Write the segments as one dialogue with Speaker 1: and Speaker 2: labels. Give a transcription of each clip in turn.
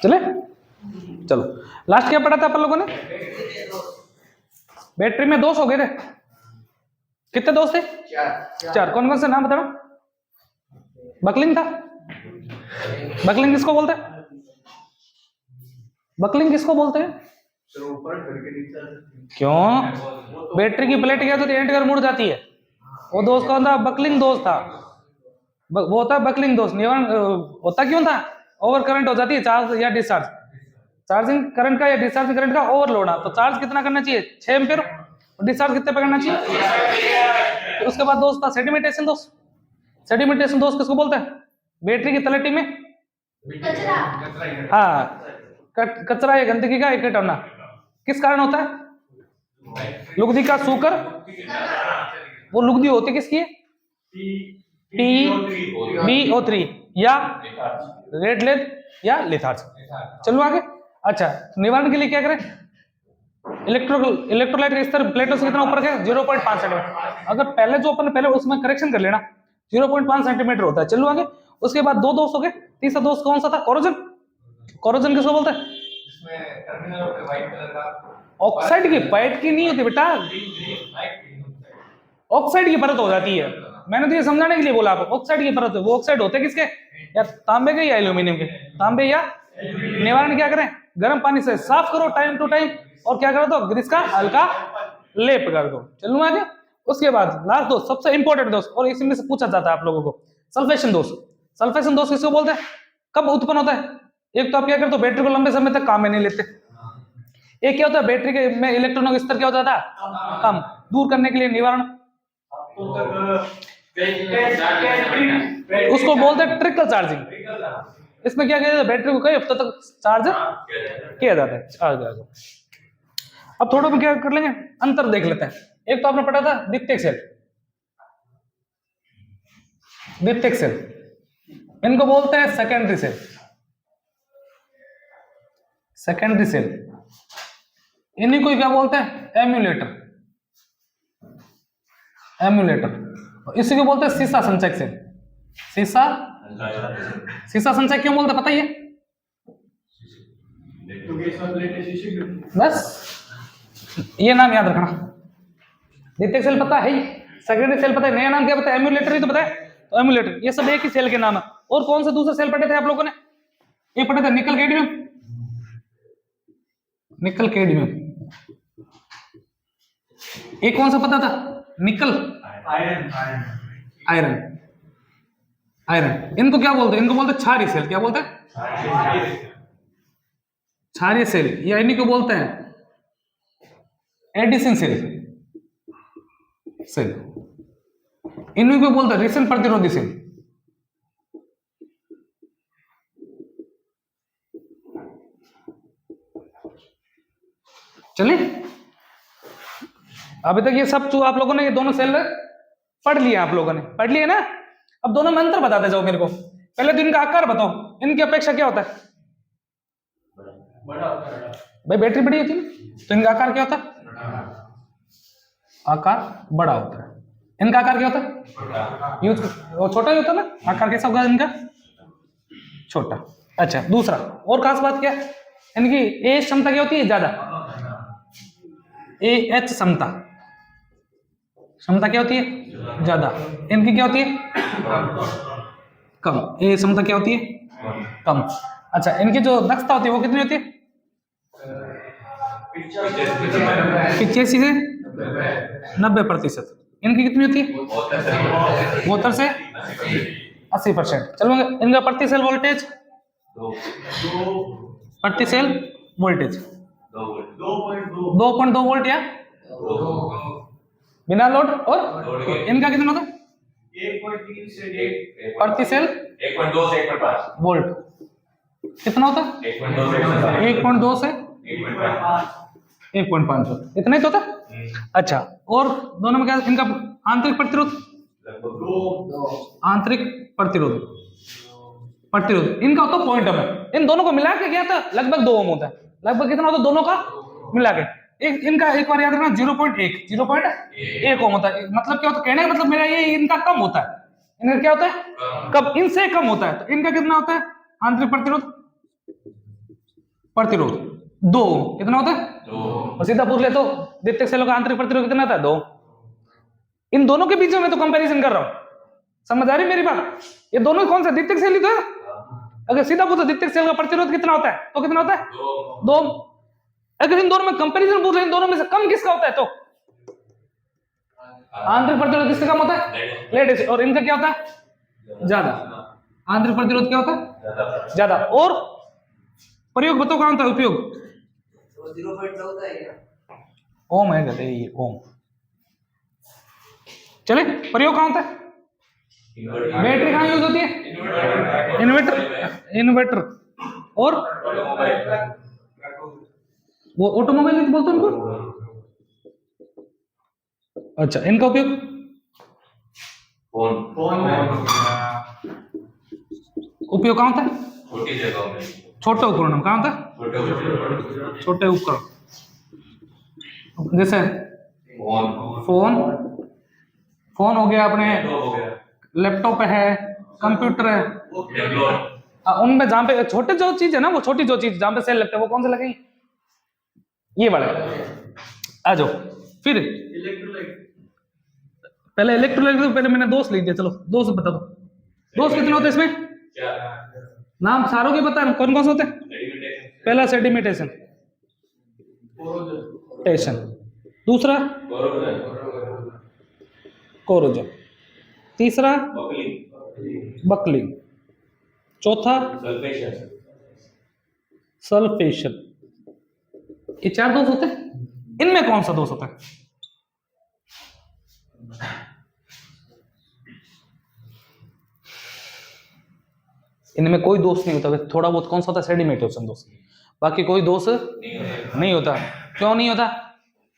Speaker 1: चले चलो, लास्ट क्या पढ़ा था अपन लोगों ने? बैटरी में दोष हो गए थे, कितने दोष थे? चार। कौन कौन से नाम बताना? बकलिंग था। बकलिंग किसको बोलते हैं? बकलिंग किसको बोलते हैं? क्यों? बैटरी की प्लेट क्या होती है? एंड कर मुड़ जाती है, वो दोष कौन था? बकलिंग दोष था। वो होता बकलिंग दोष। निवारण होता क्यों था? ओवर करंट हो जाती है, चार्ज या डिस्चार्ज, चार्जिंग करंट का या डिस्चार्जिंग करंट का ओवरलोड। तो चार्ज कितना करना चाहिए? 6 एम्पीयर। डिस्चार्ज कितने पे करना चाहिए? तो उसके बाद दोस्त था सेडिमेंटेशन दोष। सेडिमेंटेशन दोष किसको बोलते हैं? बैटरी की तलहटी में हाँ कचरा या गंदगी का इकट्ठा होना। किस कारण होता है? लुगदी का सूकर। वो लुगदी होती किसकी है? PbO3 या रेड लेड या लिथार्ज। चलो आगे। अच्छा, निवारण के लिए क्या करें? इलेक्ट्रोलाइट का स्तर प्लेटों से कितना ऊपर है? 0.5 सेंटीमीटर। अगर पहले जो अपन पहले उसमें करेक्शन कर लेना, 0.5 सेंटीमीटर होता है। चलो आगे। उसके बाद दो दोष हो गए, तीसरा दोष कौन सा था? कोरोजन। कोरोजन किसको बोलते हैं? ऑक्साइड की, पाइट की नहीं होती बेटा, ऑक्साइड की परत हो जाती है। मैंने तो ये समझाने के लिए बोला आपको, ऑक्साइड की परत। वो ऑक्साइड होते किसके? या तांबे के या एल्यूमिनियम के? तांबे या। निवारण क्या करें? गर्म पानी से साफ करो टाइम टू टाइम, और क्या करो तो ग्रीस का हल्का लेप कर दो। चलो आगे। उसके बाद लास्ट दोष, सबसे इंपॉर्टेंट दोष, और इसमें से पूछा जाता है आप लोगों को, सल्फेशन दोष। सल्फेशन दोष किसको बोलते हैं? कब उत्पन्न होता है? एक तो आप क्या करते हो, बैटरी को लंबे समय तक काम में नहीं लेते। एक क्या होता है, बैटरी के में इलेक्ट्रॉनों का स्तर क्या हो जाता है? कम। दूर करने के लिए निवारण उसको बोलते हैं ट्रिकल चार्जिंग। इसमें क्या किया जाता है? बैटरी को कई हफ्तों तक चार्ज किया जाता है। अब थोड़ा भी क्या कर लेंगे, अंतर देख लेते हैं। एक तो आपने पढ़ा था द्वितीयक सेल। द्वितीयक सेल इनको बोलते हैं सेकेंडरी सेल। सेकेंडरी सेल इन्हीं को क्या बोलते हैं? एम्यूलेटर। एम्यूलेटर। इसी को बोलते हैं सीसा संचयक सेल। सीसा सीसा संचयक क्यों बोलते पता ही है? बस ये नाम याद रखना। द्वितीयक सेल पता है ही, सेकेंडरी सेल पता है, नया नाम क्या पता है? एम्यूलेटर ही तो पता है। तो एम्यूलेटर ये सब एक ही सेल के नाम है। और कौन से दूसरे सेल पढ़े थे आप लोगों ने? ये पढ़े थे निकल कैडमियम। निकल कैडमियम। एक कौन सा पता था? निकल आयरन। Iron iron. इनको क्या बोलते हैं? इनको बोलते हैं क्षारीय सेल। क्या बोलते हैं? क्षारीय सेल। या इन्हीं को बोलते हैं एडिशन सेल। सेल इन्हीं को बोलते हैं रिसन प्रतिरोधी सेल। चलिए, अभी तक ये सब जो आप लोगों ने ये दोनों सेल पढ़ लिया, आप लोगों ने पढ़ लिया ना। अब दोनों में अंतर बताते जाओ मेरे को। पहले तो इनका आकार बताओ, इनकी अपेक्षा क्या होता है? भाई बैटरी बड़ी होती है तो इनका आकार क्या होता है? आकार बड़ा होता है। इनका आकार क्या होता है? यूज वो छोटा ही होता है ना। आकार कैसा होगा इनका? छोटा। अच्छा, दूसरा और खास बात क्या है? इनकी ए क्षमता क्या होती है? ज्यादा। AH क्षमता, क्षमता क्या होती है? ज्यादा। इनकी क्या होती है? कम। ए क्षमता क्या होती है? कम। अच्छा, इनकी जो दक्षता होती है वो कितनी होती है? 85 से 90%। इनकी कितनी होती है? 72 से 80%। चलो इनका प्रति सेल वोल्टेज, प्रति सेल वोल्टेज 2.2 वोल्ट या बिना लोड। और इनका कितना होता है? 1.3 से 1 प्रति सेल 1.2 से 1.5 वोल्ट। कितना होता है? 1.2 से 1.5 वोल्ट। इतना ही तो होता है। अच्छा, और दोनों में क्या इनका आंतरिक प्रतिरोध? आंतरिक प्रतिरोध प्रतिरोध इनका होता है पॉइंट में। इन दोनों को मिला के क्या था? लगभग 2 ओम होता है। लगभग कितना होता है दोनों का मिला के? इनका एक बार याद रखना 0.1 ओम होता है। मतलब क्या होता है? कहने का मतलब मेरा ये इनका कम होता है। इनका क्या होता है? कम। इनसे कम होता है। तो इनका कितना होता है आंतरिक प्रतिरोध? प्रतिरोध 2 ओम कितना होता है 2 और सीधा पूछ ले तो द्वितीयक सेलों का आंतरिक प्रतिरोध कितना आता है 2। इन दोनों के बीच में मैं तो कंपैरिजन कर रहा हूं, समझ आ रही मेरी बात? ये दोनों कौन सा द्वितीयक सेल ही तो है। अगर सीधा पूछो द्वितीयक सेल का प्रतिरोध कितना होता है तो कितना होता है 2 ओम। अगर इन दोनों में कंपैरिजन पूछ रहे इन दोनों में से कम किसका होता है तो आंतरिक प्रतिरोध किसका कम होता है लेट, और इनका क्या होता है ज्यादा। आंतरिक प्रतिरोध क्या होता है ज्यादा। और प्रयोग बताओ कहां होता है उपयोग
Speaker 2: 0.14
Speaker 1: ओम है कहते ये ओम। चले प्रयोग कहां होता है बैटरी कहां यूज होती है इन्वर्टर और वो ऑटोमोबाइल बोलते हैं उनको। अच्छा इनका उपयोग उपयोग कहां होता है
Speaker 3: छोटी जगहों में
Speaker 1: छोटे उपकरण कहां होता है छोटे उपकरण जैसे फोन हो गया अपने लैपटॉप है कंप्यूटर है उनमें जहां पे छोटे जो चीज है ना वो छोटी जो चीज जहां पे सेल लगता है वो कौन से लगेंगे ये वाले। आ जाओ फिर पहले इलेक्ट्रोलाइट पहले मैंने दोष लिख दिया, चलो दोष बता दो दोष कितने होते हैं इसमें नाम सारों के बता कौन कौन से होते हैं। पहला सेडिमेंटेशन दूसरा कोरोजन तीसरा बकलिंग चौथा सल्फेशन। ये 4 दोष होते हैं। इनमें कौन सा दोष होता है इनमें कोई दोष नहीं होता, थोड़ा बहुत कौन सा होता है सेडिमेंटेशन दोष, बाकी कोई दोष नहीं होता। क्यों नहीं होता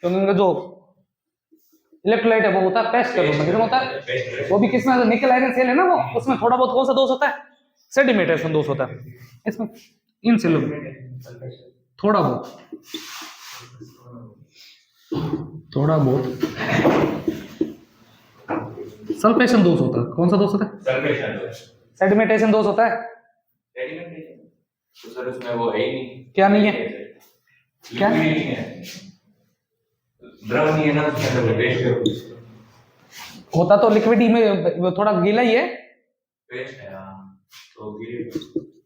Speaker 1: क्योंकि उनका जो इलेक्ट्रोलाइट है वो होता है पेस्ट के रूप में कितना होता है वो भी किसमें निकल आयरन सेल है ना वो उसमें थोड़ा बहुत कौन सा दोष होता है सेडिमेंटेशन दोष होता है। इसमें इन सेलों में थोड़ा बहुत सल्फेशन दोष होता है। कौन सा दोष होता है सेडिमेंटेशन दोष होता है।
Speaker 3: तो सर उसमें वो है ही नहीं।
Speaker 1: क्या नहीं है क्या
Speaker 3: नहीं है द्रव नहीं है ना उसके अंदर पेस्ट करो
Speaker 1: होता तो लिक्विड ही में थोड़ा गीला ही है
Speaker 3: पेस्ट है तो गीले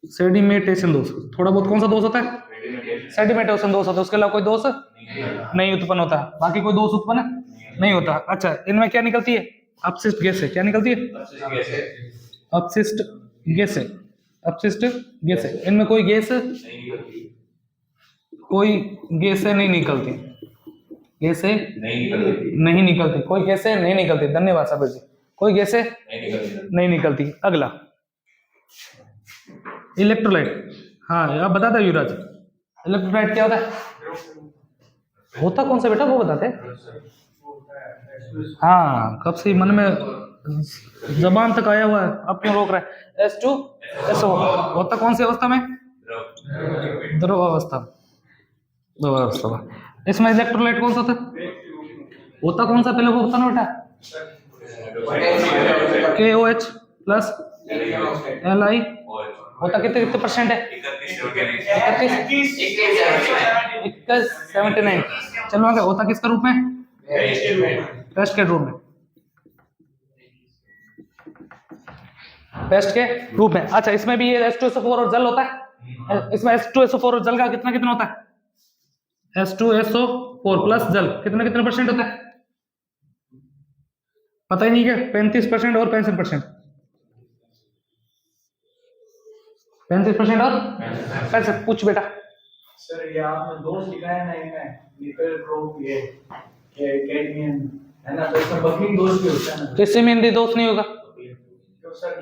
Speaker 1: सेडिमेंटेशन दोष थोड़ा बहुत कौन सा दोष होता है सेडिमेंटेशन दोष होता है। उसके अलावा कोई दोष नहीं उत्पन्न होता, बाकी कोई दोष उत्पन्न नहीं होता। अच्छा इनमें क्या निकलती है अपशिष्ट गैस है। क्या निकलती है अपशिष्ट गैस है। इनमें कोई गैस नहीं निकलती गैसें नहीं निकलती कोई गैसें नहीं निकलती। धन्यवाद साबिर जी। कोई गैसें नहीं निकलती। अगला इलेक्ट्रोलाइट। हाँ आप बता दो युवराज इलेक्ट्रोलाइट क्या होता है होता कौन सा बेटा वो बताते। हाँ कब से मन में जबान तक आया हुआ है अब क्यों रोक रहा है। H2SO होता कौन सी अवस्था में द्रव अवस्था में। इसमें इलेक्ट्रोलाइट कौन सा होता कौन सा पहले वो होता ना बेटा KOH प्लस Li होता कितने परसेंट है 79। चलो आगे होता किसके रूप में पेस्ट के रूप में पेस्ट के रूप में। अच्छा इसमें भी ये H2SO4 और जल होता है। इसमें H2SO4 और जल का कितना होता है H2SO4 प्लस जल कितना परसेंट होता है पता ही नहीं क्या 35% और 65%। 35% और 65 पूछ बेटा।
Speaker 2: सर ये आपने दोष दिखाया ना इनमें निकल क्रोम ये कैडमियम है ना तो इसमें बकलिंग दोष भी होता है ना।
Speaker 1: किसी में हिंदी दोष नहीं होगा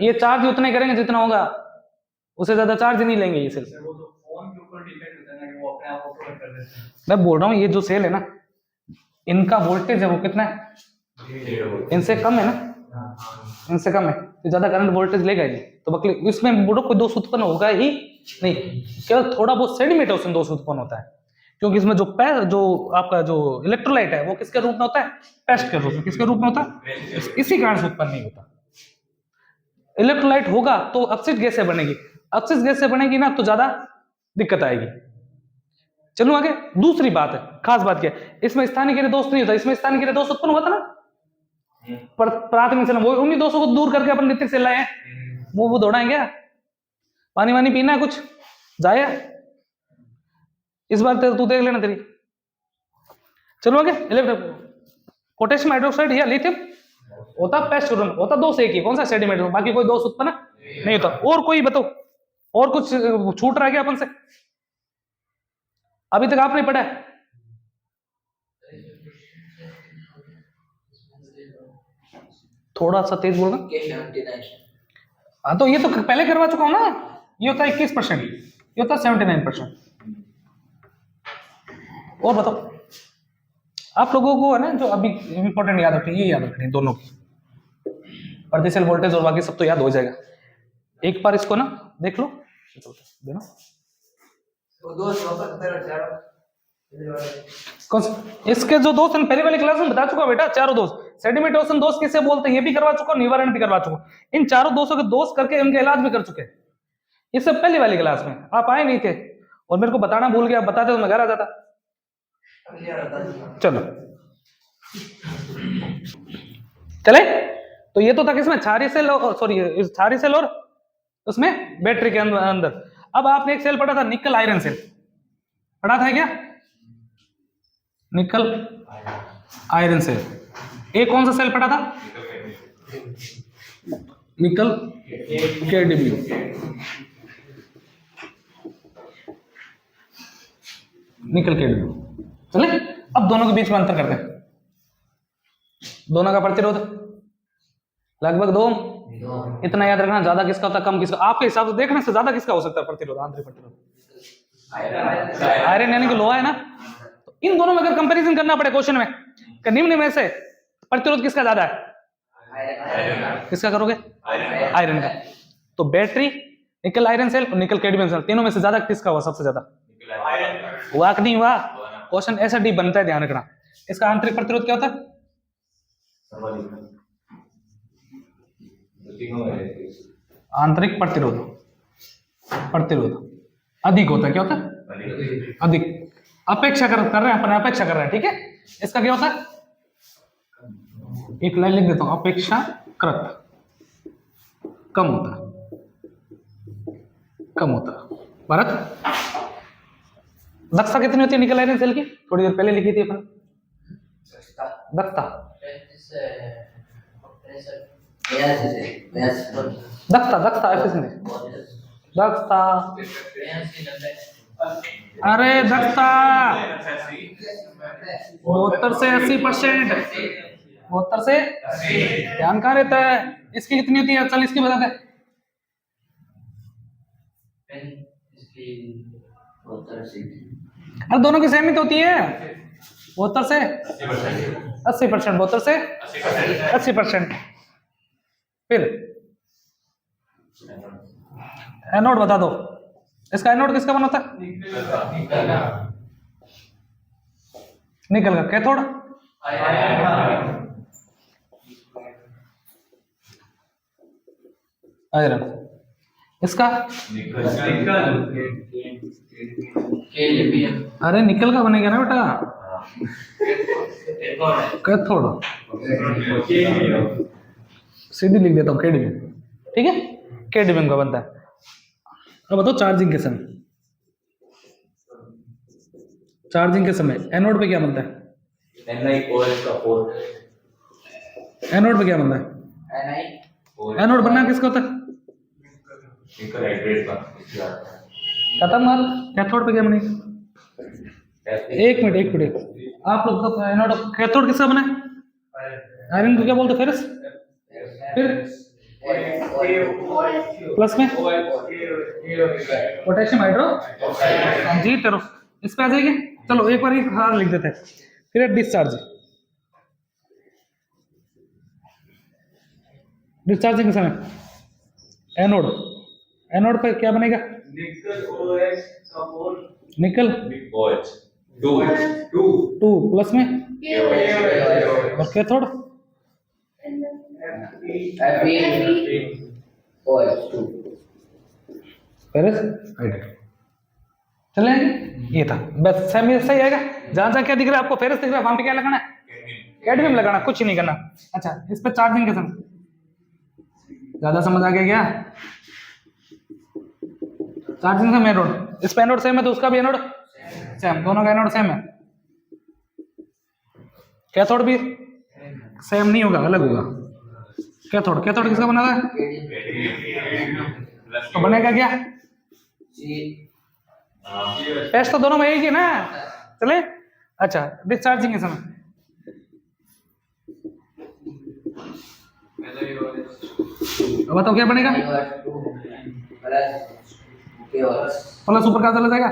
Speaker 1: ये चार्ज उतने करेंगे जितना होगा उससे ज्यादा चार्ज नहीं लेंगे ये सेल।
Speaker 2: वो तो फोन के ऊपर डिपेंड होता है ना कि वो अपने आप ऑटोमेट कर देते हैं।
Speaker 1: मैं बोल रहा हूँ ये जो सेल है ना इनका वोल्टेज है वो कितना है इनसे कम है ना इनसे कम है तो ज्यादा करंट वोल्टेज लेगा ही तो बकली इसमें बोलो कोई दोष उत्पन्न होगा ही नहीं। केवल थोड़ा बहुत सेडिमेंटेशन दोष उत्पन्न होता है क्योंकि इसमें जो आपका जो इलेक्ट्रोलाइट है वो किसके रूप में होता है पेस्ट के रूप में। किसके रूप में होता है इसी कारण से उत्पन्न नहीं होता। इलेक्ट्रोलाइट होगा तो अपशिष्ट गैसें बनेगी, अपशिष्ट गैसें बनेगी ना तो ज्यादा दिक्कत आएगी। चलो आगे। दूसरी बात है, खास बात क्या है, इसमें स्थानीय के लिए दोष नहीं होता, इसमें स्थानीय के लिए दोष उत्पन्न हुआ था ना पर प्राथमिक से, वो उन्हीं दोषों को दूर करके अपन नित्य से लाए हैं। वो दौड़ाएंगे क्या? पानी वानी पीना है कुछ जाया, इस बार तू देख लेना तेरी। चलो आगे। पोटेशियम हाइड्रोक्साइड या लिथियम होता पेस्ट होता दोष एक ही, कौन सा? सेडिमेंट, बाकी कोई दोष उत्पन्न नहीं होता। और कोई बताओ, और कुछ छूट रहा है क्या अपन से? अभी तक आपने पढ़ा है? थोड़ा सा तेज बोलना। हाँ तो ये तो पहले करवा चुका हूं ना, ये होता है 21%, ये होता है 79%। और बताओ आप लोगों को है ना जो अभी इंपॉर्टेंट याद रखनी, ये याद रखनी दोनों की, प्रतिशत वोल्टेज और बाकी सब तो याद हो जाएगा। एक बार इसको ना देख लो, देना कौन सा? इसके जो दोस्त पहले वाली क्लास में बता चुका बेटा, चारों दोस्त। सेडिमेंटेशन दोष किसे बोलते हैं ये भी करवा चुका, निवारण भी करवा चुका। इन चारों दोषों के दोष करके उनका इलाज भी कर चुके। ये सब पहली वाली क्लास में, आप आए नहीं थे और मेरे को बताना भूल गया, बताते तो मैं घर आ जाता। चलो चले। तो ये तो था किसमें? क्षारीय सेल, सॉरी क्षारीय सेल और उसमें बैटरी के अंदर। अब आपने एक सेल पढ़ा था निकल आयरन सेल, पढ़ा था क्या? निकल आयरन सेल। एक कौन सा सेल पढ़ा था? निकल केडमियम। निकल केडमियम। चले अब दोनों के बीच में अंतर करते हैं। दोनों का प्रतिरोध लगभग 2। इतना याद रखना, ज्यादा किसका होता है कम किसका, आपके हिसाब से देखने से ज्यादा किसका हो सकता है प्रतिरोध, आंतरिक प्रतिरोध? आयरन यानी कि लोहा है ना। तो इन दोनों में अगर कंपैरिजन करना पड़े क्वेश्चन में कि निम्न में से प्रतिरोध किसका ज्यादा है, किसका करोगे? आयरन का। तो बैटरी, निकल आयरन सेल और निकल कैडमियम सेल, तीनों में से ज्यादा किसका हुआ सबसे ज्यादा? हुआ कि नहीं हुआ? क्वेश्चन ऐसा डी बनता है, ध्यान रखना। इसका आंतरिक प्रतिरोध क्या होता है? आंतरिक प्रतिरोध, प्रतिरोध अधिक होता है। क्या होता है? अधिक। अपेक्षा कर रहे हैं अपन, अपेक्षा कर रहे हैं, ठीक है। इसका क्या होता है? एक लाइन लिख देता हूं, अपेक्षाकृत कम होता है, कम होता है। भारत दक्षता कितनी होती है निकल आयरन सेल की? थोड़ी देर पहले लिखी थी अपन दक्षता। दक्षता दक्षता दक्षता, अरे दक्षता 72 से 80%, 72 से ध्यान कहाँ रहता है? इसकी कितनी होती है? चल इसकी बताते हैं। अरे दोनों की सेम ही तो होती है, 72 से 80%, 72 से 80%। फिर एनोड बता दो, इसका एनोड किसका बना होता है? निकल का। Cathode iron. इसका अरे निकल का बनेगा ना बेटा, कैथोड। सीधी लिख देता हूँ केडमियम, ठीक है, केडमियम का बनता है। अब बताओ चार्जिंग के समय, चार्जिंग के समय एनोड पे क्या बनता है? एनोड पे क्या बनता है? एनोड बनना किसका होता है? खत्म बात। कैथोड पे क्या बनेगा? एक मिनट आप लोग तो एनोड, कैथोड किसका बना है? आयरन को क्या बोलते? फेरस। फिर प्लस में पोटेशियम हाइड्रो जी टेरो, इस पे आ जाएगी। चलो एक बार हाँ लिख देते हैं। फिर डिस्चार्ज, डिस्चार्जिंग के समय एनोड, एनोड पे क्या बनेगा? निकल टू प्लस में और कैथोड फेरस हाइड्राइड। चलेंगे ये था बस, सही सही आएगा। जहां जहां क्या दिख रहा है आपको, फेरस दिख रहा है, वहां पे क्या लगाना है, कैडमियम लगाना, कुछ नहीं करना। अच्छा, इस पे चार्जिंग कैसे, ज्यादा समझ आ गया क्या? चार्जिंग का मेन एनोड, इस पे एनोड सेम है तो उसका भी एनोड सेम, दोनों का एनोड सेम है। कैथोड भी सेम नहीं होगा, अलग होगा। कैथोड, कैथोड किसका बना था, तो बनेगा क्या, टेस्ट तो दोनों में एक ही ना, चले। अच्छा, डिस्चार्जिंग के समय बताओ क्या बनेगा, प्लस ऊपर का चला जाएगा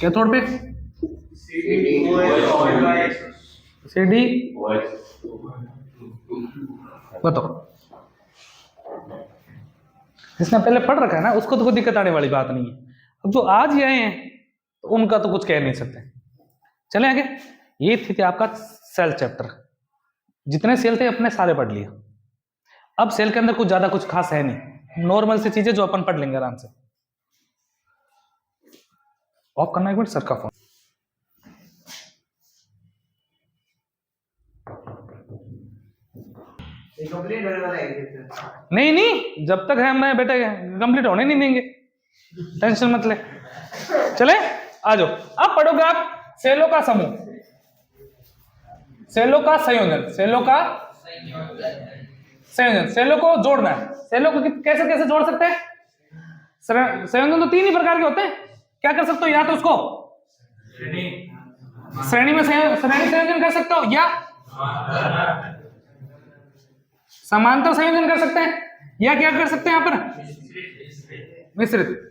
Speaker 1: कैथोड पे CD, बताओ। जिसने पहले पढ़ रखा है ना उसको तो कोई दिक्कत आने वाली बात नहीं है। अब जो आज ही आए हैं तो उनका तो कुछ कह नहीं सकते। चले आगे, ये थी आपका सेल चैप्टर। जितने सेल थे अपने सारे पढ़ लिया। अब सेल के अंदर कुछ ज्यादा कुछ खास है नहीं, नॉर्मल सी चीजें जो अपन पढ़ लेंगे आराम से। ऑफ करना एक मिनट सर का फोन। नहीं नहीं, जब तक है मैं बेटे कंप्लीट होने नहीं देंगे, टेंशन मत ले। चले आ जाओ। अब पढ़ोगे आप सेलों का समूह, सेलों का संयोजन, सेलों का संयोजन, सेलों को जोड़ना है। सेलों को कैसे कैसे जोड़ सकते हैं? संयोजन तो तीन ही प्रकार के होते हैं। क्या कर सकते हो, या तो उसको श्रेणी में श्रेणी संयोजन कर सकते हो, या समांतर संयोजन कर सकते हैं, या क्या कर सकते हैं यहां पर मिश्रित।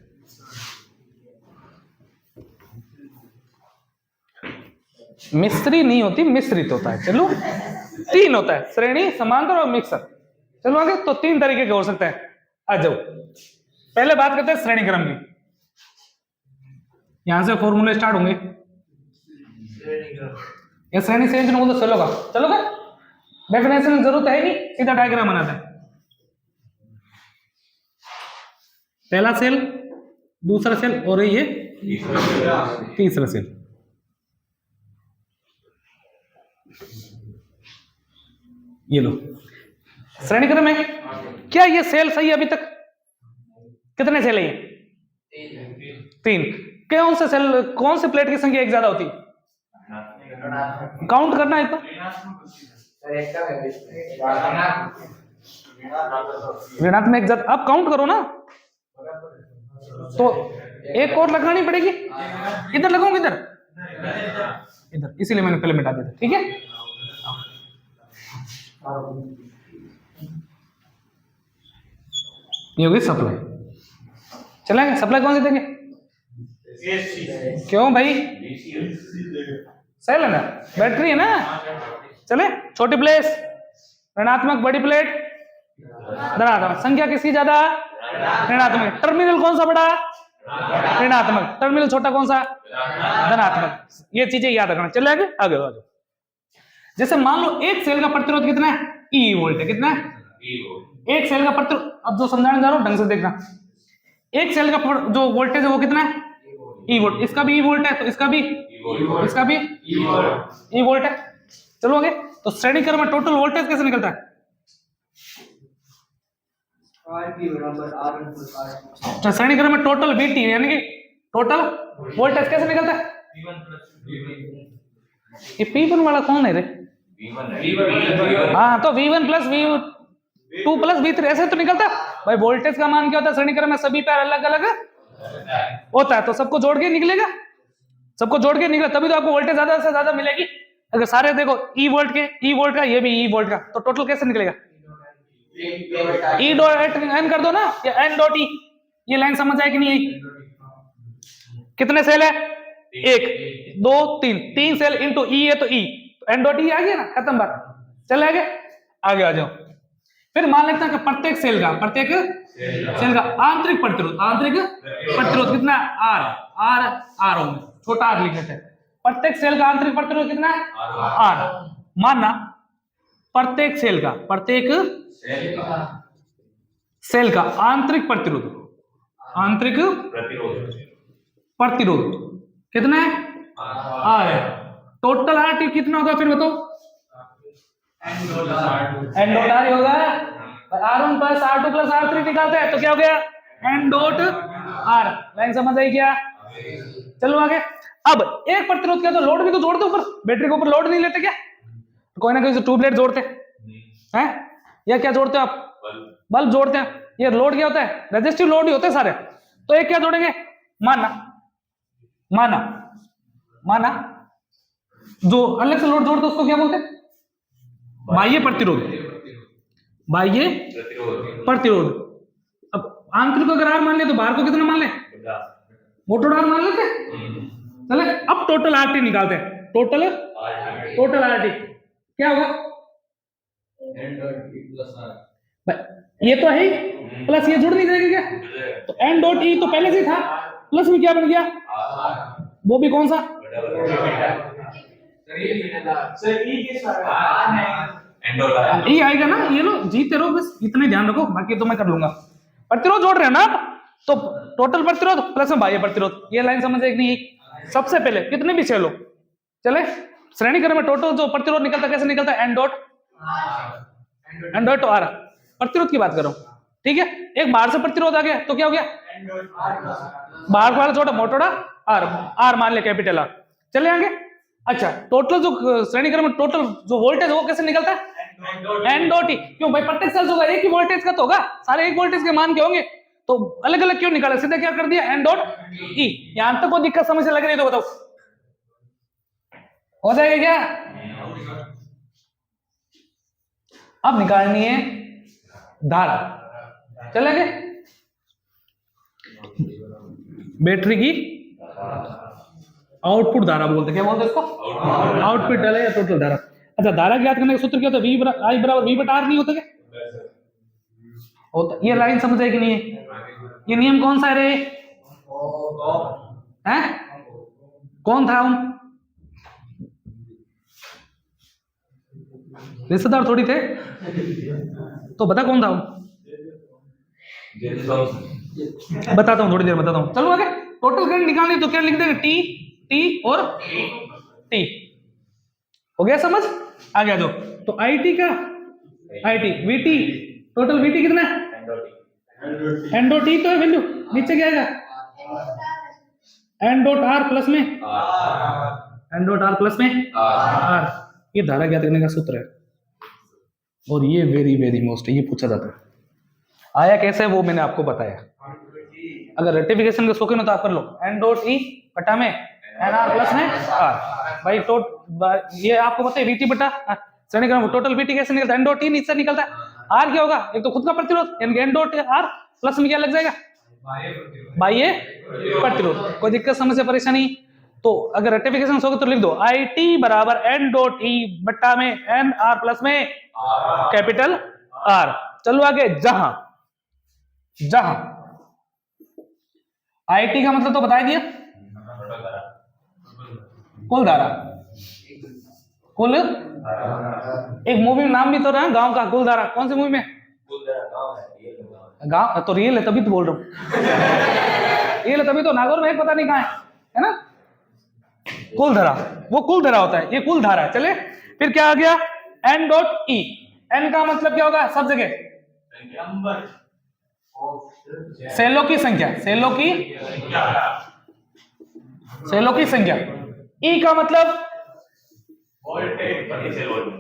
Speaker 1: मिश्री नहीं होती, मिश्रित होता है। चलो, तीन होता है, श्रेणी, समांतर और मिक्सर। चलो आगे, तो तीन तरीके के हो सकते हैं। आ जाओ, पहले बात करते हैं श्रेणी क्रम की। यहां से फॉर्मूले स्टार्ट होंगे। ये श्रेणी संयोजन हो तो चलोगा, चलोगा। डेफिनेशन की जरूरत है नहीं, सीधा डायग्राम बनाते हैं। पहला सेल, दूसरा सेल और ये तीसरा सेल। ये लो, श्रेणी क्रम है। क्या ये सेल सही है? अभी तक कितने सेल है ये? तीन। कौन से सेल, कौन से प्लेट की संख्या एक ज्यादा होती है? काउंट करना है तो ऋणात्मक एक ज्यादा। अब काउंट करो ना, तो एक और लगानी पड़ेगी। इधर लगाऊंगा, इधर इधर, इसीलिए मैंने पहले मिटा दिया था। ठीक है, ये होगी सप्लाई। चलेंगे, सप्लाई कौन सी देंगे? क्यों भाई, सेल है ना, बैटरी है ना। चले, छोटी प्लेट ऋणात्मक, बड़ी प्लेट धनात्मक। संख्या किसकी ज्यादा? ऋणात्मक। टर्मिनल कौन सा बड़ा? ऋणात्मक। टर्मिनल छोटा कौन सा? धनात्मक। ये चीजें याद रखना। चले आगे, आगे आ जाओ। जैसे मान लो एक सेल का प्रतिरोध कितना है? ई वोल्ट है। कितना है? एक सेल का प्रतिरोध, अब जो समझाने जा रहा हूं ढंग से देखना। एक सेल का जो वोल्टेज है वो कितना है? ई वोल्ट। इसका भी ई वोल्ट है तो इसका भी, इसका भी ई वोल्ट है। चलो आगे, तो श्रेणी क्रम में टोटल वोल्टेज कैसे निकलता है? तो श्रेणी क्रम में टोटल VT यानी कि टोटल वोल्टेज कैसे निकलता है? ये P1 वाला कौन है रे? हाँ, तो V1 plus V2 plus V3 ऐसे तो निकलता है भाई। वोल्टेज का मान क्या होता है श्रेणी क्रम में? सभी पैर अलग अलग होता है, तो सबको जोड़ के निकलेगा, सबको जोड़ के निकले तभी तो आपको वोल्टेज ज्यादा से ज्यादा मिलेगी। अगर सारे देखो ई वोल्ट के, ई वोल्ट का, ये भी ई वोल्ट का, तो टोटल कैसे निकलेगा? ई डॉट एन कर दो ना, या एन डॉट ई। ये लाइन समझ आए कि नहीं आई? कितने सेल है? एक, दो, तीन। तीन सेल इंटू ई है तो ई, एन डॉट ई आ गया ना, खत्म बात। चल आगे, आगे आ जाओ। फिर मान लेते हैं कि प्रत्येक सेल का आंतरिक प्रतिरोध, आंतरिक प्रतिरोध कितना है? आर। आर, आर ओम, छोटा आर लिख लेते हैं। प्रत्येक सेल का आंतरिक प्रतिरोध कितना है? आर। मानना प्रत्येक सेल का आंतरिक प्रतिरोध, आंतरिक प्रतिरोध कितना है आर है। टोटल आर टी कितना होगा फिर बताओ? एन डॉट आर होगा। R1 plus R2 plus R3 निकालते हैं तो क्या हो गया एन डॉट आर। लाइन समझ आई क्या? चलो आगे। अब एक प्रतिरोध क्या तो लोड भी तो जोड़ दो ऊपर, बैटरी के ऊपर लोड नहीं लेते क्या? कोई ना कोई से ट्यूबलाइट जोड़ते हैं या क्या जोड़ते हो आप? बल्ब जोड़ते हैं। ये लोड क्या होता है? रेजिस्टिव लोड ही होते हैं सारे। तो एक क्या जोड़ेंगे माना माना माना जो अलग से लोड जोड़ते उसको क्या बोलते हैं? बाह्य प्रतिरोध। बाह्य प्रतिरोध। अब आंतरिक को अगर आर मान ले तो बाहर को कितना मान ले? मोटर आर मान लेते। चले अब टोटल आरटी निकालते हैं। टोटल आरटी क्या होगा? ये तो है ही प्लस ये जुड़ नहीं जाएगा क्या? तो एन डॉट ई तो पहले से था, प्लस में क्या बन गया? वो भी कौन सा? ई आएगा ना। ये लो जीते रहो बस, इतने ध्यान रखो, बाकी तो मैं कर लूंगा। प्रतिरोध जोड़ रहे हैं ना आप, तो टोटल प्रतिरोध प्लस में बाह्य प्रतिरोध। ये लाइन समझ एक नहीं? सबसे पहले कितने भी चलो चले श्रेणी क्रम में टोटल जो प्रतिरोध निकलता कैसे निकलता है? N dot R. प्रतिरोध की बात करो, ठीक है। एक बाहर से प्रतिरोध आ गया तो क्या हो गया? बाहर वाला छोटा मोटोड़ा आर, आर मान ले कैपिटल आर। चले आगे। अच्छा टोटल जो श्रेणी क्रम में टोटल जो वोल्टेज वो कैसे निकलता है? N dot E. क्यों भाई? प्रत्येक सेल्स होगा एक ही वोल्टेज का तो होगा, सारे एक वोल्टेज के मान के होंगे, तो अलग अलग क्यों निकाला? सीधा क्या कर दिया? N dot E. यहां तक कोई दिक्कत समस्या लग रही है तो बताओ, हो जाएगा क्या? अब निकालनी है धारा। चलेंगे बैटरी की आउटपुट धारा बोलते, क्या बोलते इसको? आउटपुट डाले या टोटल धारा। अच्छा धारा ज्ञात करने का सूत्र क्या होता है? V I बराबर V बटा R नहीं होता क्या? होता। ये लाइन समझ आई कि नहीं है? ये नियम कौन सा है रे? हैं? कौन था हम? रिश्तेदार थोड़ी थे, तो बता कौन था हम? बताता हूँ थोड़ी देर बताता हूँ। चलो आगे। टोटल करंट निकालनी तो क्या लिख देंगे? टी और टी। हो गया समझ? आ गया जो। तो IT का IT VT टोटल VT कितना है? एन डॉट ई तो है वैल्यू, नीचे क्या आएगा? एन डॉट आर प्लस में एन डॉट आर प्लस में आर। ये धारा ज्ञात करने का सूत्र है और ये वेरी वेरी मोस्ट ये पूछा जाता है। आया कैसे वो मैंने आपको बताया। अगर रेक्टिफिकेशन के शौकीन हो तो आप कर लो। एन डॉट ई बटा में एन आर प्लस में आर। भाई ये आपको पता है VT बटा श्रेणी क्रम टोटल VT कैसे निकलता है? एन डॉट ई नीचे निकलता है। आर क्या होगा? एक तो खुद का प्रतिरोध एन डॉट आर प्लस में क्या लग जाएगा? बाह्य प्रतिरोध। कोई दिक्कत समस्या परेशानी? तो अगर रेक्टिफिकेशन होगा तो लिख दो IT बराबर एन डॉट ई बट्टा में एन आर प्लस में कैपिटल आर। चलो आगे। जहां जहां IT का मतलब तो बता दिया, कुल धारा। कुल एक मूवी में नाम भी तो रहा गांव का, कुलधारा। कौन सी मूवी में? गांव तो रियल है तभी तो बोल रहा हूँ। रियल है तभी तो। नागौर में एक पता नहीं कहाँ है ना? कुलधारा, वो कुलधारा होता है, ये कुलधारा है। चले फिर क्या आ गया? एन डॉट ई। एन का मतलब क्या होगा? सब जगह सेलों की संख्या, सेलों की संख्या। ई का मतलब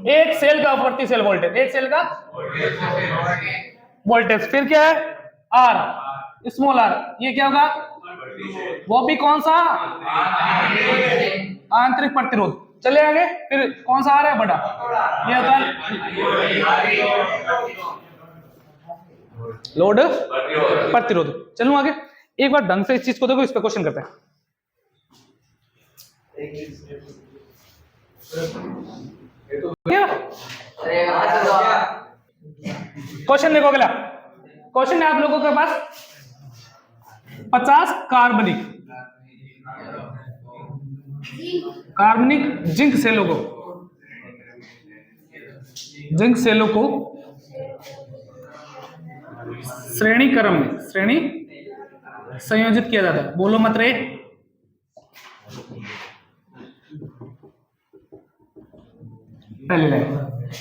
Speaker 1: एक सेल का प्रति सेल वोल्टेज, एक सेल का वोल्टेज। फिर क्या है? R, small R. ये क्या होगा? वो भी कौन सा? आंतरिक प्रतिरोध। चले आगे। फिर कौन सा आ रहा है? बड़ा। ये होता है लोड प्रतिरोध। चलो आगे। एक बार ढंग से इस चीज को देखो, इस पे क्वेश्चन करते हैं। क्वेश्चन देखो अगला। क्वेश्चन है आप लोगों के पास 50 कार्बनिक जिंक सेलों को श्रेणी क्रम में संयोजित किया जाता है। बोलो मत रे। पहली लाइन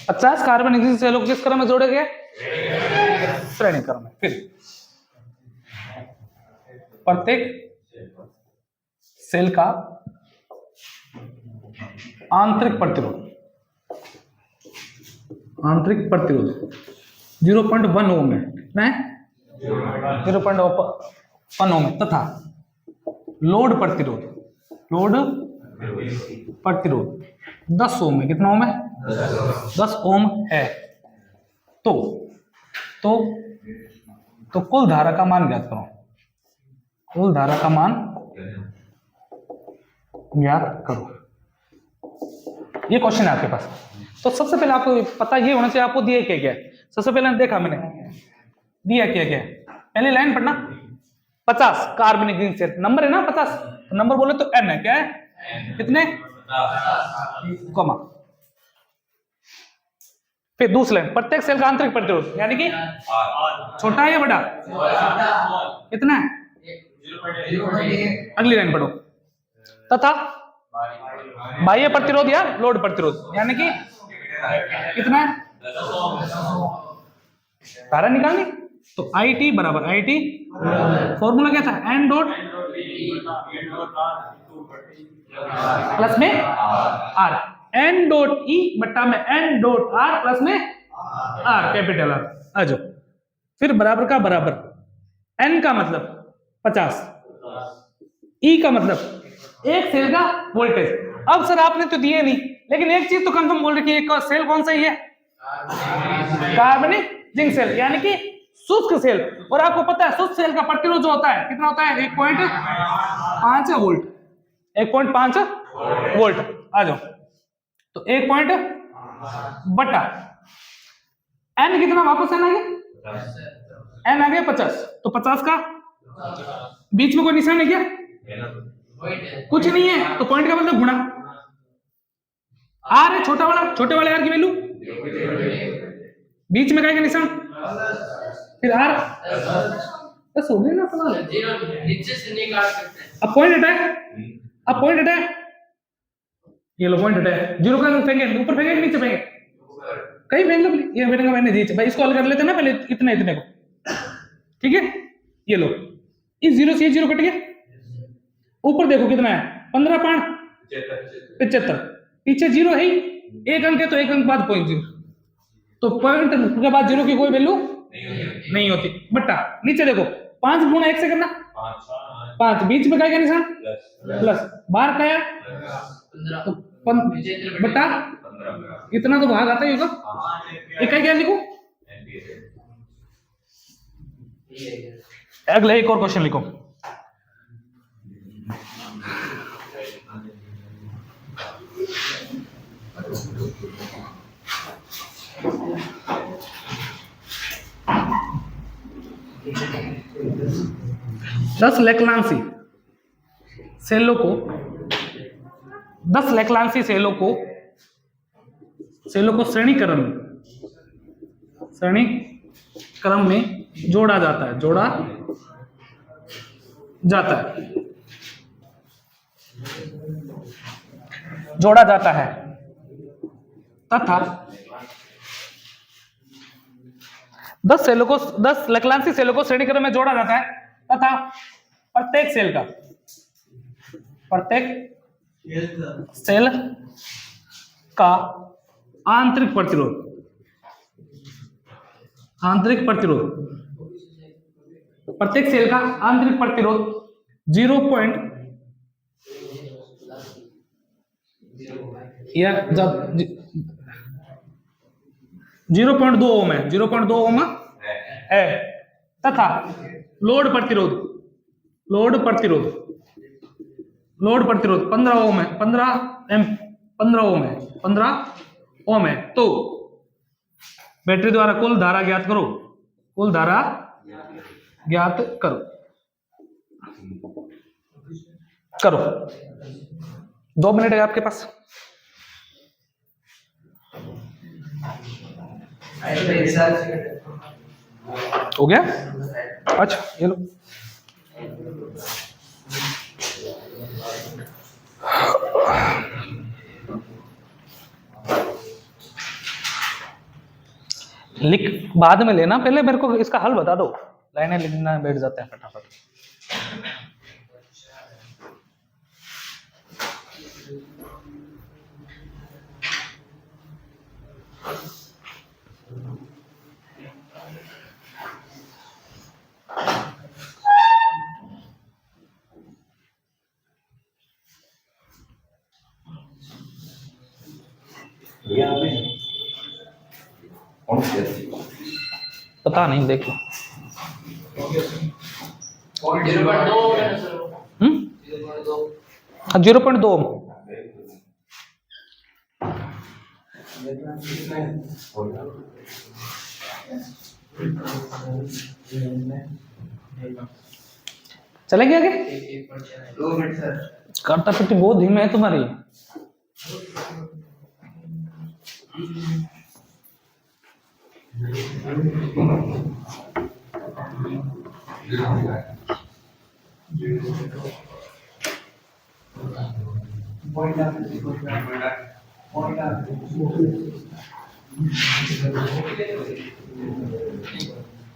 Speaker 1: 50 कार्बनिक सेलों को किस क्रम में जोड़े गए? श्रेणी क्रम में। फिर प्रत्येक सेल का आंतरिक प्रतिरोध 0.1 ओम है, कितना है? 0.1 ओम है। तथा लोड प्रतिरोध 10 ओम है। कितना ओम है? 10 ओम है। तो कुल धारा का मान ज्ञात करो। कुल धारा का मान ज्ञात करो, ये क्वेश्चन है आपके पास। तो सबसे पहले आपको पता ये होना चाहिए आपको दिया क्या है। सबसे पहले देखा मैंने दिया क्या क्या। पहली लाइन पढ़ना, 50 कार्बनिक रिंग सेल, नंबर है ना 50, तो नंबर बोले तो n है। क्या है? कितने? कॉमा। फिर दूसरी लाइन, प्रत्येक सेल का आंतरिक प्रतिरोध यानी कि छोटा है या बड़ा? कितना है? अगली लाइन पढ़ो, तथा बाह्य प्रतिरोध या लोड प्रतिरोध यानी कि कितना है? धारा निकालनी तो IT बराबर IT, फॉर्मूला क्या था? n डॉट प्लस में R, n डॉट E बट्टा में n डॉट R प्लस में R, कैपिटल R। आ जाओ। फिर बराबर का बराबर, n का मतलब 50, E का मतलब एक सेल का वोल्टेज। अब सर आपने तो दिए नहीं, लेकिन एक चीज तो कंफर्म बोल रही है, एक सेल कौन सा ही है? कार्बनिक जिंक सेल यानी कि शुष्क सेल। और आपको पता है शुष्क सेल का प्रतिरोध जो होता है कितना होता है? 1.5 वोल्ट। 1.5 वोल्ट। आ जाओ। तो 1 पॉइंट बटा n कितना? वापस n आ गया, n आ गया 50। तो 50 का बीच में कोई निशान है क्या? कुछ नहीं है, तो पॉइंट का मतलब गुणा। R है छोटा वाला, छोटे वाले R की वैल्यू, बीच में क्या का निशान, फिर R। बस हो गया ना सवाल।
Speaker 4: नीचे से नहीं काट सकते।
Speaker 1: अब पॉइंट हटाए, अब पॉइंट हटाए, ये लो पॉइंट हटाए। जीरो का फेंके, ऊपर फेंके कि नीचे फेंके? कहीं फेंक लो। ये फेंकेगा मैंने जी भाई, इसको हल कर लेते ना पहले, इतने को। ठीक है, ये लो, इस जीरो से ये जीरो कट गया। ऊपर देखो कितना है? 15.75। पीछे जीरो है ही, एक अंक है तो एक अंक बाद पॉइंट जीरो, तो पॉइंट के बाद जीरो की कोई वैल्यू नहीं होती। बट्टा नीचे देखो, 5 गुणा 1 से करना 5, बीच में क्या निशान प्लस, बाहर क्या है तो बट्टा, इतना तो भाग आता ही होगा। एक क्या लिखो? अगला एक और क्वेश्चन लिखो। दस लेक्लांसी सेलों को श्रेणी क्रम में जोड़ा जाता है तथा 10 लेक्लांसी सेलों को श्रेणी क्रम में जोड़ा जाता है तथा प्रत्येक सेल का आंतरिक प्रतिरोध प्रत्येक सेल का आंतरिक प्रतिरोध 0.2 ओम है, 0.2 ओम है तथा लोड प्रतिरोध 15 ओम है, 15 ओम है। तो बैटरी द्वारा कुल धारा ज्ञात करो। 2 मिनट है आपके पास। हो गया? अच्छा ये लो। लिख बाद में लेना, पहले मेरे को इसका हल बता दो। लाइनें लिखना बैठ जाते हैं फटाफट। पता नहीं, देख लो।
Speaker 4: 0.2 है ना सर वो? 0.2
Speaker 1: हाँ 0.2। चलेंगे आगे?
Speaker 2: 2 मिनट सर।
Speaker 1: काटा पिट्टी बहुत धीमे है तुम्हारी।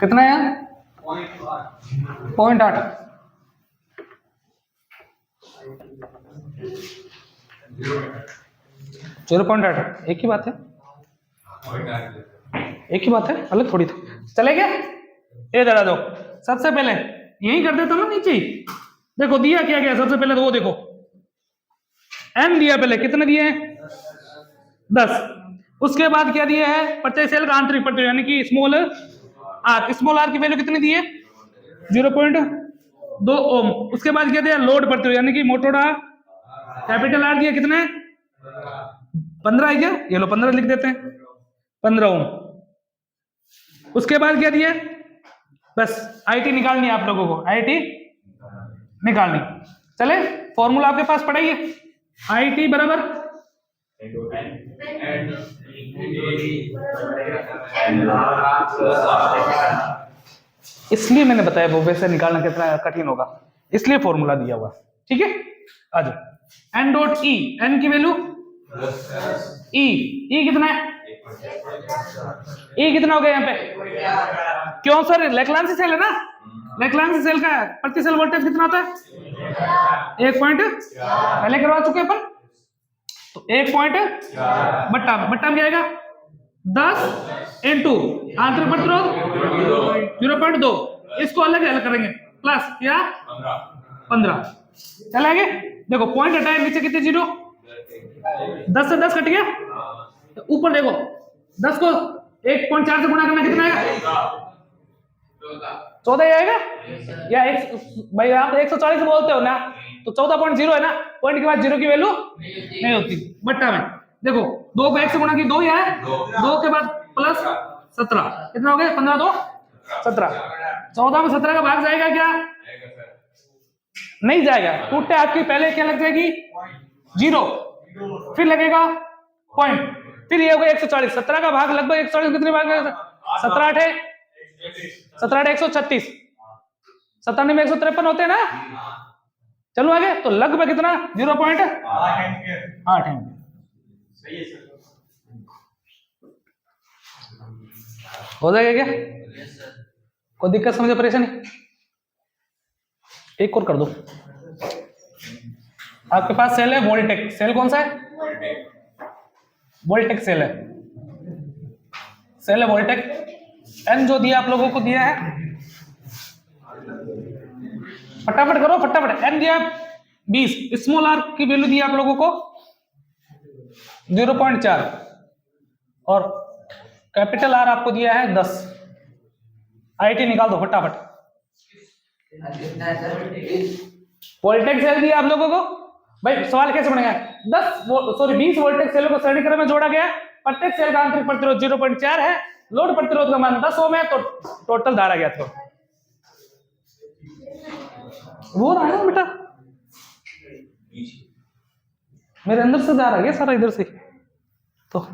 Speaker 1: कितना है यार? 0.8। जीरो पॉइंट 8 एक ही बात है, एक ही बात है, अलग थोड़ी थी। चले गया? ये जरा दो। सबसे पहले यही कर देता ना नीचे ही। देखो दिया क्या गया सबसे पहले, तो वो देखो n दिया, पहले कितने दिए हैं? 10। उसके बाद क्या दिया है? प्रत्येक सेल का आंतरिक प्रतिरोध यानी कि स्मॉल आर। स्मॉल आर की वैल्यू कितनी दी है? 0.2 ओम। उसके बाद क्या दिया? लोड प्रतिरोध यानी कि मोटोड़ा कैपिटल आर दिया, कितने? 15 है क्या? ये लो 15 लिख देते हैं, 15 ओम। उसके बाद क्या दिया? बस आईटी निकालनी है आप लोगों को, आईटी निकालनी। चले फॉर्मूला आपके पास पड़ा ही है, आईटी बराबर इसलिए मैंने बताया वो वैसे निकालना कितना कठिन होगा, इसलिए फॉर्मूला दिया हुआ। ठीक है, आ जाओ। एन डॉट ई, एन की वैल्यू ई, ई कितना है? ई कितना हो गया यहाँ पे? क्यों सर? लेक्लांसी सेल है ना, लेक्लांसी सेल का प्रति सेल वोल्टेज कितना होता है? 1 पॉइंट, पहले करवा चुके अपन, तो 1 पॉइंट बट्टा में क्या आएगा? 10 इंटू आंतरिक प्रतिरोध 0.2। इसको अलग अलग करेंगे, प्लस क्या 15। चल आगे देखो, पॉइंट हटाए नीचे कितने 0, 10 से 10 कट गया। ऊपर देखो 10 को 1.4 से गुणा करना कितना आएगा? 14 आएगा। या भाई आप 140 बोलते हो ना, तो 14.0 है ना, पॉइंट के बाद 0 की वैल्यू नहीं होती बट्टा में। देखो 2 को 1 से गुणा की 2 ही है, 2 के बाद प्लस 17 कितना हो गया? 15 2 17। 14 में 17 का भाग जाएगा क्या? नहीं जाएगा, टूटे आपकी पहले क्या लग जाएगी? 0, फिर लगेगा पॉइंट, फिर ये हो गया 140। 17 का भाग लगभग 140 कितने भाग? 17 8 है, 17 8 136, 17 में 153 होते हैं ना। चलो आगे, तो लगभग कितना? 0.8 एम्पियर। हो जाएगा क्या? कोई दिक्कत समझे, परेशानी? एक और कर दो। आपके पास सेल है वोल्टेक, सेल कौन सा है? वोल्टेक सेल है, सेल है वोल्टेक। एन जो दिया आप लोगों को दिया है, फटाफट करो फटाफट। एन दिया 20, स्मॉल आर की वैल्यू दी आप लोगों को 0.4 और कैपिटल आर आपको दिया है 10। आईटी निकाल दो फटाफट। वोल्टेक सेल दिया आप लोगों को, भाई सवाल कैसे बनेगा? 20 वोल्टेक सेलों को श्रेणी क्रम में जोड़ा गया। प्रत्येक सेल का आंतरिक प्रतिरोध 0.4 है, लोड प्रतिरोध का मान 10 ओम है, तो टोटल धारा ज्ञात करो। वो रहा है बेटा, मेरे अंदर से धारा गया सारा, इधर से तो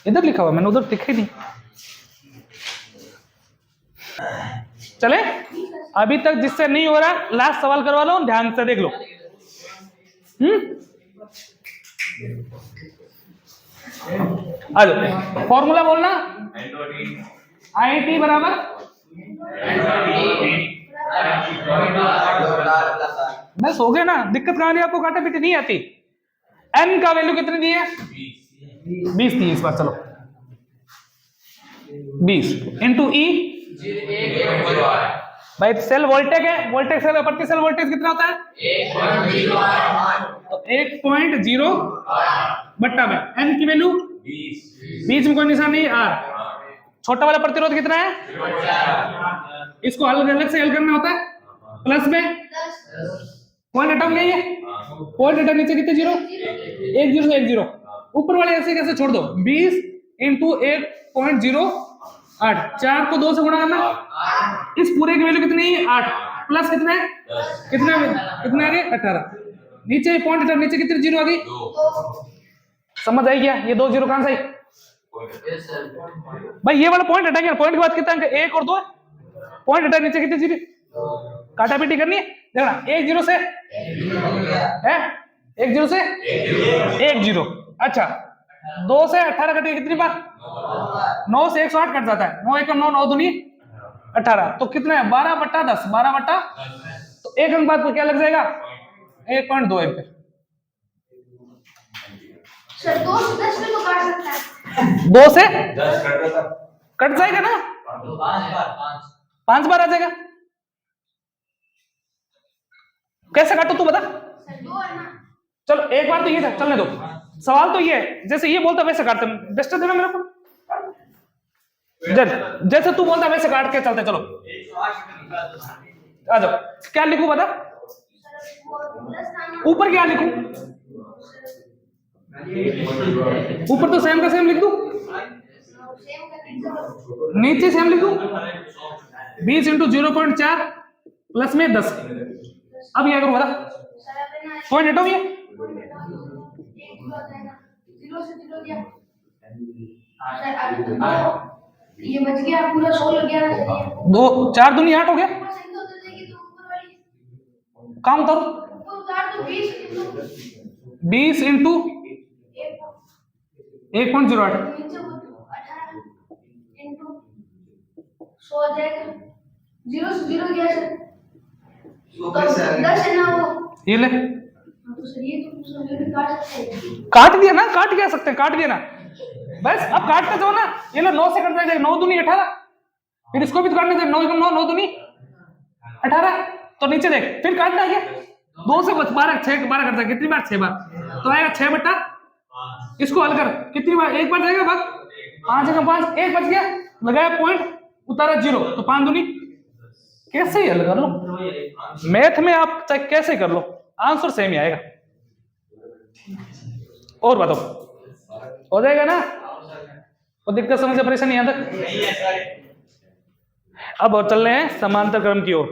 Speaker 1: इधर लिखा हुआ, मैंने उधर लिखा ही नहीं। चले अभी तक जिससे नहीं हो रहा, लास्ट सवाल करवा लो, ध्यान से देख लो। आ जाओ, फॉर्मूला बोलना, आई टी बराबर बस हो गया ना, दिक्कत कहां नहीं, आपको काटा पीटी नहीं आती। एन का वैल्यू कितनी दी है? 20 थी इस बार, चलो 20 इंटू ई, भाई सेल वोल्टेज है, वोल्टेज सेल प्रति सेल वोल्टेज कितना होता है? 1.0। तो 1.0 बट्टा में एन की वैल्यू 20 में कोई निशान नहीं, आर। छोटा वाला प्रतिरोध कितना है? इसको अलग से हल करना होता है, प्लस में पॉइंट हटाओ, यही है पॉइंट हटा, नीचे कितने जीरो? 1 0 से 1 0, ऊपर वाले ऐसे कैसे छोड़ दो, 20 इंटू 1.08, 4 को 2 से गुणा करना, इस पूरे की वैल्यू कितनी है? 8 प्लस कितना है? कितना कितना आ गया? 18। नीचे पॉइंट हटा, नीचे कितनी जीरो आ गई? समझ आई क्या? ये 2 0 कहां से आई भाई? ये वाला पॉइंट हटाएंगे, पॉइंट के बाद कितना अंक? 1 और 2, पॉइंट हटा, नीचे कितनी जीरो? काटा पीटी करनी है, देखना 1 0 से है, 1 0 से 1 0। अच्छा 2 से 18 कटेगी कितनी बार? 9 से 108 कट जाता है, 9 1 9, 9 दूनी 18, तो कितना है? 12 बट्टा 10, 12 बट्टा, तो एक अंक बाद को क्या लग जाएगा? 1.2 एम्पीयर।
Speaker 5: सर 2 से 10 में तो काट सकता है,
Speaker 1: 2 से 10 कट जाएगा ना, 5 बार आ जाएगा। कैसे काटो तू बता?
Speaker 5: सर 2 है ना,
Speaker 1: चलो एक बार तो ये था, चलने दो, सवाल तो ये है, जैसे ये बोलता वैसे काटते, बेस्ट देना मेरे को, जैसे तू बोलता वैसे काट के चलते, चलो आ जाओ। क्या लिखूं बता? ऊपर क्या लिखूं? ऊपर तो सेम का सेम लिख दूं, नीचे सेम लिख दूं, 20 इंटू 0.4 प्लस में 10। अब क्या करूं बता? पॉइंट हटाओ, ये
Speaker 5: 0 से 0 दिया सर, अभी तो 2 ये बच गया, पूरा 100 लग गया ना सर,
Speaker 1: 2 4 दूनी 8 हो गया,
Speaker 5: ऊपर से तो देगी तो ऊपर वाली
Speaker 1: काम करो,
Speaker 5: ऊपर उतार तो 20 इंटू
Speaker 1: 20 इंटू 1.08,
Speaker 5: नीचे वो 18 इंटू 100 आ जाएगा, 0 से 0 गया सर, तो 10 है ना वो,
Speaker 1: ये ले
Speaker 5: तो सर ये तो सर काट सकते हैं,
Speaker 1: काट दिया ना, काट क्या सकते हैं, काट दिया ना बस। अब काटते जाओ ना, ये लो 9 से कट जाएगा, 9 दूनी 18, फिर इसको भी तो काटने दे, 9 9 9 दूनी 18, तो नीचे देख, फिर काटना है 2 से 12 6 12 कट जाएगा, कितनी बार? 6 बार, तो आएगा 6 बट्टा, इसको हल कर कितनी बार? 1 बार जाएगा भाग, 5 एकम 5, 1 बच गया, लगाया पॉइंट, उतारा 0, तो 5 दूनी, कैसे ही हल कर लो, मैथ में आप चाहे कैसे कर लो, आंसर सेम ही आएगा। और बताओ, हो जाएगा ना? और दिक्कत समस्या परेशानी यहां तक? अब और चल रहे हैं समांतर क्रम की ओर।